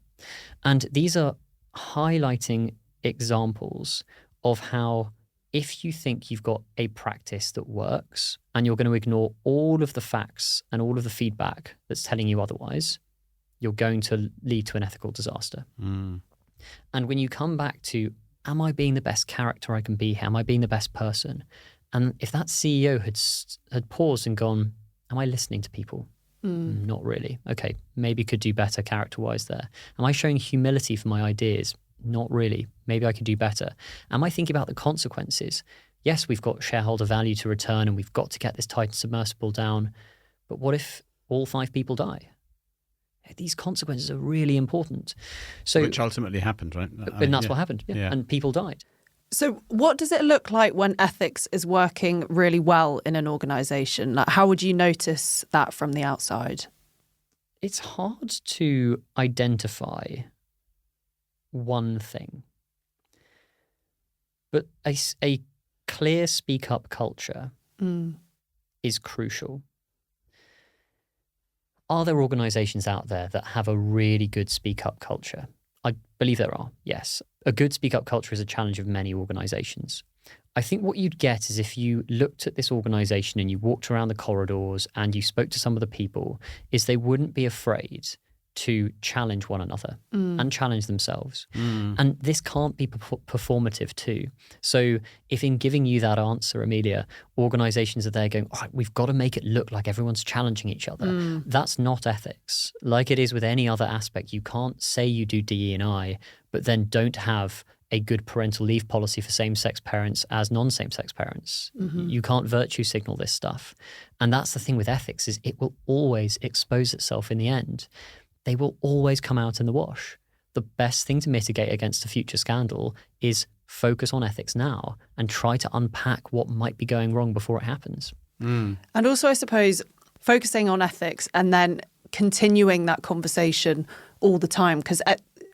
A: And these are highlighting examples of how if you think you've got a practice that works and you're going to ignore all of the facts and all of the feedback that's telling you otherwise, you're going to lead to an ethical disaster. And when you come back to, am I being the best character I can be? Am I being the best person? And if that CEO had paused and gone, am I listening to people? Not really. Okay, maybe could do better character-wise there. Am I showing humility for my ideas? Not really. Maybe I could do better. Am I thinking about the consequences? Yes, we've got shareholder value to return and we've got to get this Titan submersible down. But what if all 5 people die? These consequences are really important. So,
B: which ultimately happened, right?
A: And that's what happened. Yeah. And people died.
C: So what does it look like when ethics is working really well in an organisation? Like, how would you notice that from the outside?
A: It's hard to identify one thing. But a clear speak-up culture is crucial. Are there organisations out there that have a really good speak-up culture? I believe there are, yes. A good speak-up culture is a challenge of many organisations. I think what you'd get is if you looked at this organisation and you walked around the corridors and you spoke to some of the people, is they wouldn't be afraid to challenge one another and challenge themselves. And this can't be performative too. So if in giving you that answer, Amelia, organisations are there going, all right, we've got to make it look like everyone's challenging each other. That's not ethics. Like it is with any other aspect, you can't say you do DE&I, but then don't have a good parental leave policy for same-sex parents as non-same-sex parents. You can't virtue signal this stuff. And that's the thing with ethics, is it will always expose itself in the end. They will always come out in the wash. The best thing to mitigate against a future scandal is focus on ethics now and try to unpack what might be going wrong before it happens.
C: And also, I suppose, focusing on ethics and then continuing that conversation all the time, because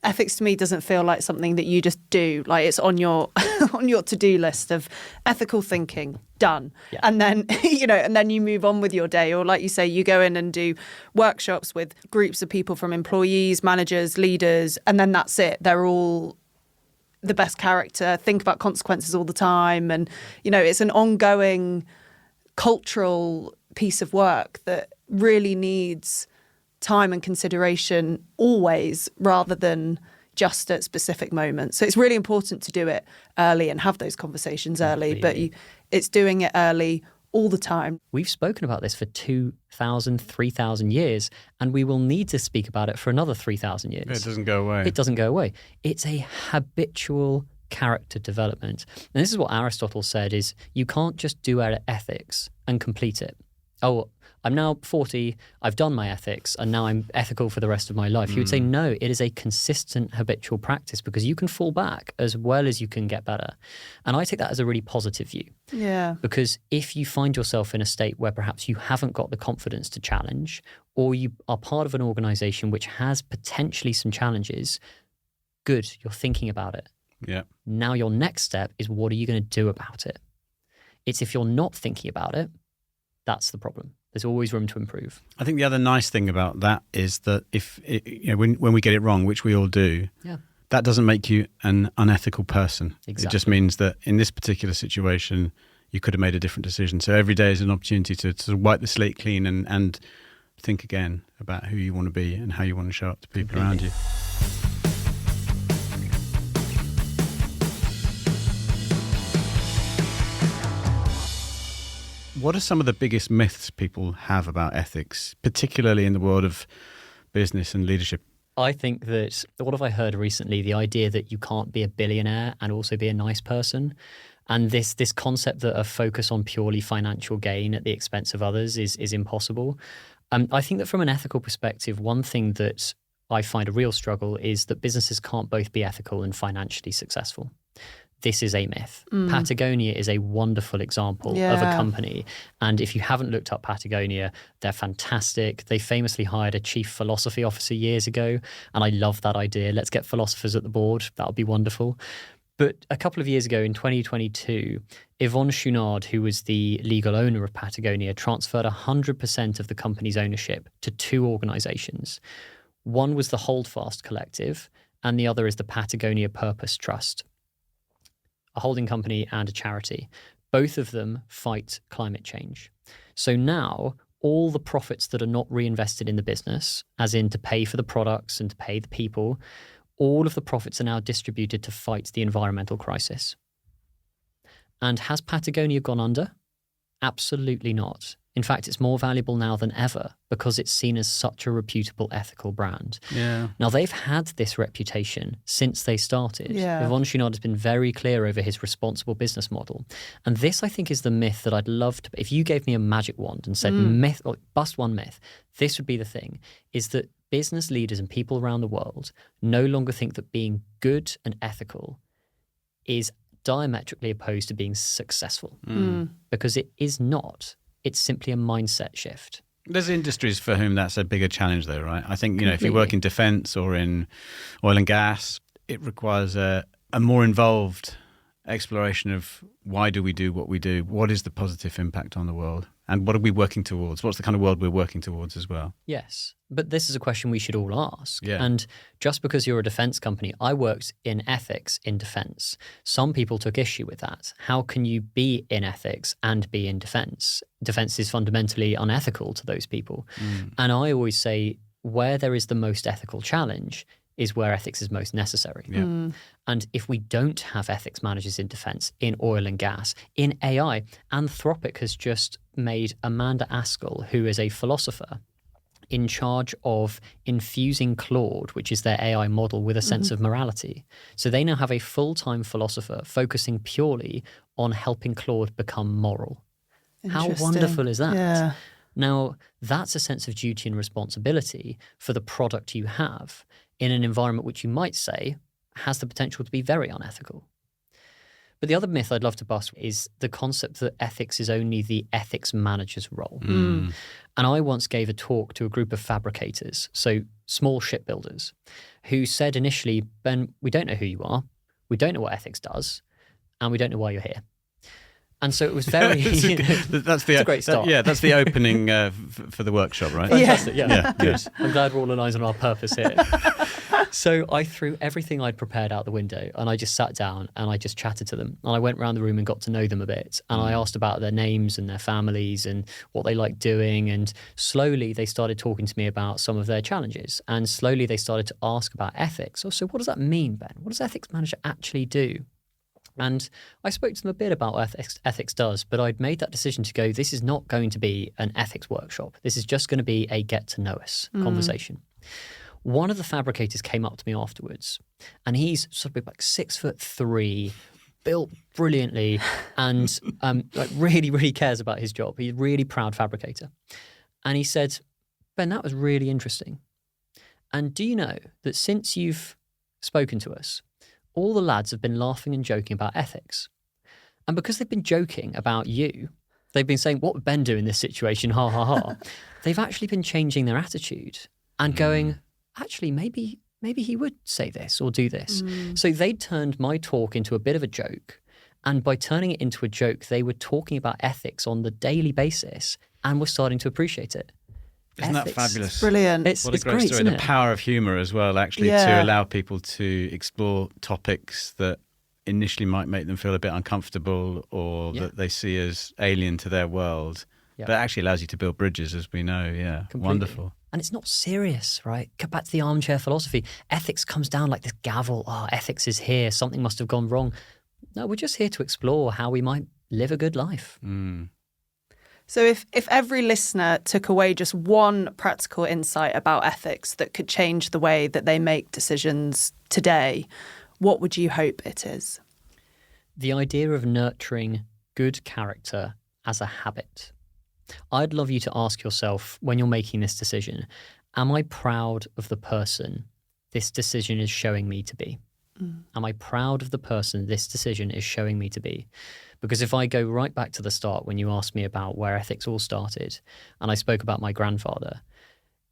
C: ethics to me doesn't feel like something that you just do. Like it's on your on your to-do list of ethical thinking, done.
A: Yeah.
C: And then, and then you move on with your day. Or like you say, you go in and do workshops with groups of people from employees, managers, leaders, and then that's it. They're all the best character, think about consequences all the time. And, it's an ongoing cultural piece of work that really needs time and consideration always, rather than just at specific moments. So it's really important to do it early and have those conversations early, but it's doing it early all the time.
A: We've spoken about this for 2,000, 3,000 years, and we will need to speak about it for another 3,000 years.
B: It doesn't go away.
A: It doesn't go away. It's a habitual character development. And this is what Aristotle said, is you can't just do ethics and complete it. Oh, I'm now 40, I've done my ethics, and now I'm ethical for the rest of my life. You would say, no, it is a consistent habitual practice, because you can fall back as well as you can get better. And I take that as a really positive view.
C: Yeah.
A: Because if you find yourself in a state where perhaps you haven't got the confidence to challenge, or you are part of an organisation which has potentially some challenges, good, you're thinking about it.
B: Yeah.
A: Now your next step is, what are you going to do about it? It's if you're not thinking about it, that's the problem. There's always room to improve.
B: I think the other nice thing about that is that when we get it wrong, which we all do, that doesn't make you an unethical person.
A: Exactly.
B: It just means that in this particular situation, you could have made a different decision. So every day is an opportunity to wipe the slate clean and think again about who you want to be and how you want to show up to people around you. What are some of the biggest myths people have about ethics, particularly in the world of business and leadership?
A: I think that, what have I heard recently? The idea that you can't be a billionaire and also be a nice person. And this concept that a focus on purely financial gain at the expense of others is impossible. I think that from an ethical perspective, one thing that I find a real struggle is that businesses can't both be ethical and financially successful. This is a myth. Patagonia is a wonderful example of a company. And if you haven't looked up Patagonia, they're fantastic. They famously hired a chief philosophy officer years ago. And I love that idea. Let's get philosophers at the board. That would be wonderful. But a couple of years ago in 2022, Yvonne Chouinard, who was the legal owner of Patagonia, transferred 100% of the company's ownership to two organizations. One was the Holdfast Collective, and the other is the Patagonia Purpose Trust, a holding company and a charity. Both of them fight climate change. So now all the profits that are not reinvested in the business, as in to pay for the products and to pay the people, all of the profits are now distributed to fight the environmental crisis. And has Patagonia gone under? Absolutely not. In fact, it's more valuable now than ever because it's seen as such a reputable ethical brand. Yeah. Now, they've had this reputation since they started. Yeah. Yvonne Chouinard has been very clear over his responsible business model. And this, I think, is the myth that I'd love to... If you gave me a magic wand and said, myth, or bust one myth, this would be the thing, is that business leaders and people around the world no longer think that being good and ethical is diametrically opposed to being successful. Because it is not. It's simply a mindset shift.
B: There's industries for whom that's a bigger challenge, though, right? I think, if you work in defence or in oil and gas, it requires a more involved exploration of why do we do what we do? What is the positive impact on the world? And what are we working towards? What's the kind of world we're working towards as well?
A: Yes, but this is a question we should all ask.
B: Yeah.
A: And just because you're a defence company, I worked in ethics in defence. Some people took issue with that. How can you be in ethics and be in defence? Defence is fundamentally unethical to those people. And I always say where there is the most ethical challenge is where ethics is most necessary.
B: Yeah.
A: And if we don't have ethics managers in defence, in oil and gas, in AI, Anthropic has just made Amanda Askell, who is a philosopher, in charge of infusing Claude, which is their AI model, with a sense of morality. So they now have a full-time philosopher focusing purely on helping Claude become moral. How wonderful is that?
C: Yeah.
A: Now, that's a sense of duty and responsibility for the product you have in an environment which you might say has the potential to be very unethical. But the other myth I'd love to bust is the concept that ethics is only the ethics manager's role. And I once gave a talk to a group of fabricators, so small shipbuilders, who said initially, Ben, we don't know who you are, we don't know what ethics does, and we don't know why you're here. And so it was very...
B: That's
A: a great start.
B: That's the opening for the workshop, right?
A: Fantastic, yeah.
B: Good.
A: I'm glad we're all aligned on our purpose here. So I threw everything I'd prepared out the window and I just sat down and I just chatted to them. And I went around the room and got to know them a bit. And I asked about their names and their families and what they like doing. And slowly they started talking to me about some of their challenges. And slowly they started to ask about ethics. So what does that mean, Ben? What does ethics manager actually do? And I spoke to them a bit about what ethics does, but I'd made that decision to go, this is not going to be an ethics workshop. This is just going to be a get to know us conversation. One of the fabricators came up to me afterwards, and he's sort of like 6'3", built brilliantly, and really, really cares about his job. He's a really proud fabricator. And he said, Ben, that was really interesting. And do you know that since you've spoken to us, all the lads have been laughing and joking about ethics. And because they've been joking about you, they've been saying, what would Ben do in this situation? Ha, ha, ha. They've actually been changing their attitude and going, actually, maybe he would say this or do this. So they turned my talk into a bit of a joke. And by turning it into a joke, they were talking about ethics on the daily basis and we're starting to appreciate it.
B: Isn't that
A: Ethics.
B: fabulous?
C: Brilliant.
A: It's
B: What a great
A: great,
B: story.
A: isn't
B: The
A: it?
B: power of humour as well, actually,
C: Yeah.
B: to allow people to explore topics that initially might make them feel a bit uncomfortable or
A: Yeah.
B: that they see as alien to their world.
A: Yeah.
B: But it actually allows you to build bridges, as we know. Yeah,
A: Completely.
B: wonderful.
A: And it's not serious, right? Go back to the armchair philosophy. Ethics comes down like this gavel. Oh, ethics is here. Something must have gone wrong. No, we're just here to explore how we might live a good life.
C: So if every listener took away just one practical insight about ethics that could change the way that they make decisions today, what would you hope it is?
A: The idea of nurturing good character as a habit. I'd love you to ask yourself when you're making this decision, am I proud of the person this decision is showing me to be? Am I proud of the person this decision is showing me to be? Because if I go right back to the start when you asked me about where ethics all started, and I spoke about my grandfather,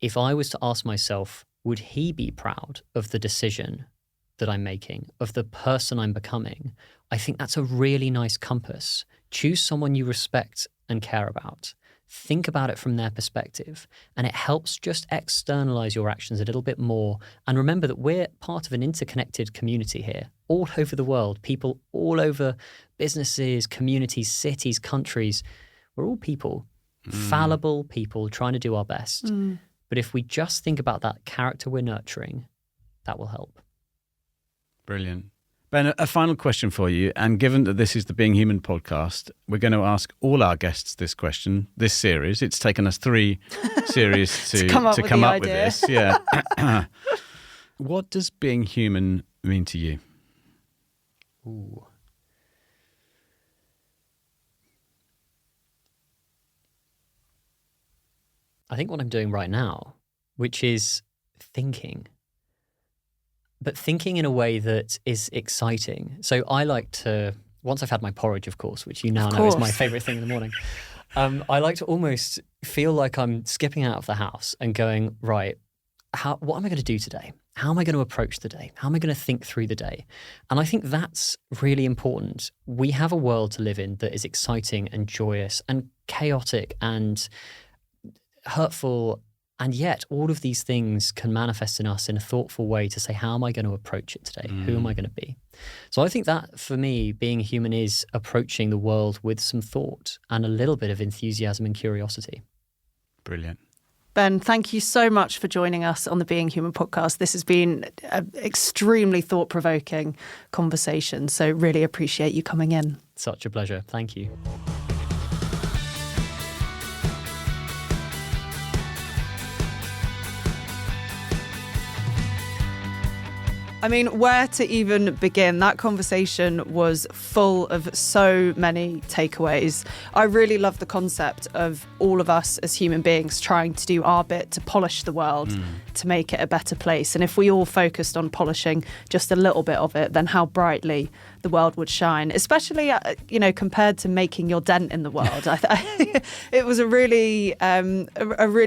A: if I was to ask myself, would he be proud of the decision that I'm making, of the person I'm becoming, I think that's a really nice compass. Choose someone you respect and care about. Think about it from their perspective, and it helps just externalize your actions a little bit more. And remember that we're part of an interconnected community here, all over the world, people all over, businesses, communities, cities, countries. We're all people, fallible people trying to do our best. But if we just think about that character we're nurturing, that will help.
B: Brilliant. Ben, a final question for you. And given that this is the Being Human podcast, we're going to ask all our guests this question, this series. It's taken us 3 series to
C: come up with the idea.
B: this. Yeah. What does being human mean to you?
A: Ooh. I think what I'm doing right now, which is thinking, but thinking in a way that is exciting. So I like to, once I've had my porridge, of course, which you now know is my favourite thing in the morning, I like to almost feel like I'm skipping out of the house and going, right, what am I going to do today? How am I going to approach the day? How am I going to think through the day? And I think that's really important. We have a world to live in that is exciting and joyous and chaotic and hurtful. And yet all of these things can manifest in us in a thoughtful way to say, how am I going to approach it today? Who am I going to be? So I think that for me, being human is approaching the world with some thought and a little bit of enthusiasm and curiosity.
B: Brilliant.
C: Ben, thank you so much for joining us on the Being Human podcast. This has been an extremely thought-provoking conversation, so really appreciate you coming in.
A: Such a pleasure. Thank you.
C: I mean, where to even begin? That conversation was full of so many takeaways. I really love the concept of all of us as human beings trying to do our bit to polish the world, to make it a better place. And if we all focused on polishing just a little bit of it, then how brightly the world would shine, especially, compared to making your dent in the world. It was a really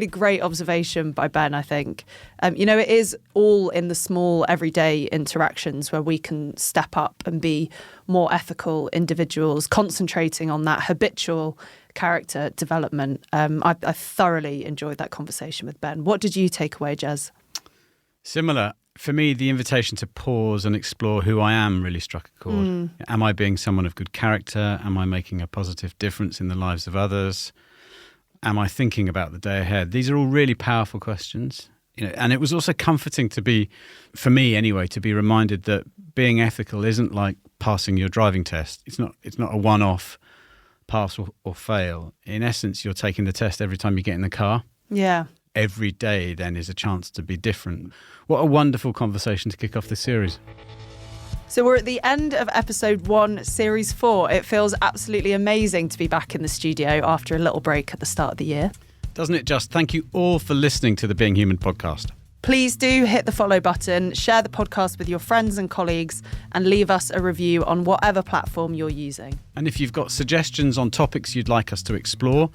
C: great observation by Ben, I think. It is all in the small everyday interactions where we can step up and be more ethical individuals, concentrating on that habitual character development. I thoroughly enjoyed that conversation with Ben. What did you take away, Jez?
B: Similar. For me, the invitation to pause and explore who I am really struck a chord. Am I being someone of good character? Am I making a positive difference in the lives of others? Am I thinking about the day ahead? These are all really powerful questions. And it was also comforting to be, for me anyway, to be reminded that being ethical isn't like passing your driving test. It's not a one-off pass or fail. In essence, you're taking the test every time you get in the car.
C: Yeah.
B: Every day then is a chance to be different. What a wonderful conversation to kick off this series.
C: So we're at the end of episode 1, series 4. It feels absolutely amazing to be back in the studio after a little break at the start of the year.
B: Doesn't it just? Thank you all for listening to the Being Human podcast.
C: Please do hit the follow button, share the podcast with your friends and colleagues, and leave us a review on whatever platform you're using.
B: And if you've got suggestions on topics you'd like us to explore,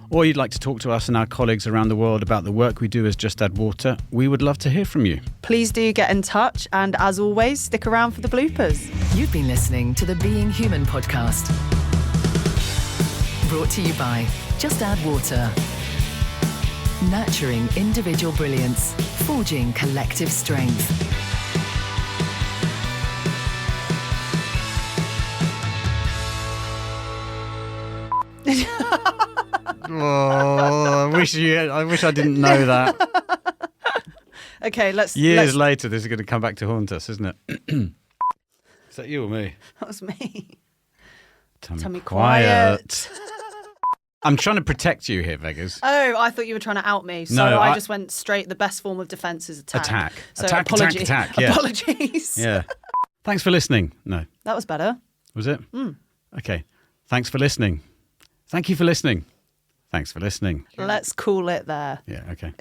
B: or you'd like to talk to us and our colleagues around the world about the work we do as Just Add Water, we would love to hear from you.
C: Please do get in touch, and as always, stick around for the bloopers.
D: You've been listening to the Being Human podcast. Brought to you by Just add water. Nurturing individual brilliance, forging collective strength.
B: Oh, I wish I didn't know that.
C: Okay, let's.
B: Years later, this is going to come back to haunt us, isn't it? Is that you or me?
C: That was me.
B: Tummy quiet. I'm trying to protect you here, Vegas.
C: Oh, I thought you were trying to out me. So
B: No,
C: I just went straight. The best form of defence is attack. So apologies.
B: Yeah.
C: Apologies.
B: Yeah. Thanks for listening. No.
C: That was better.
B: Was it? Okay. Thanks for listening. Thank you for listening. Thanks for listening.
C: Let's call it there.
B: Yeah, okay.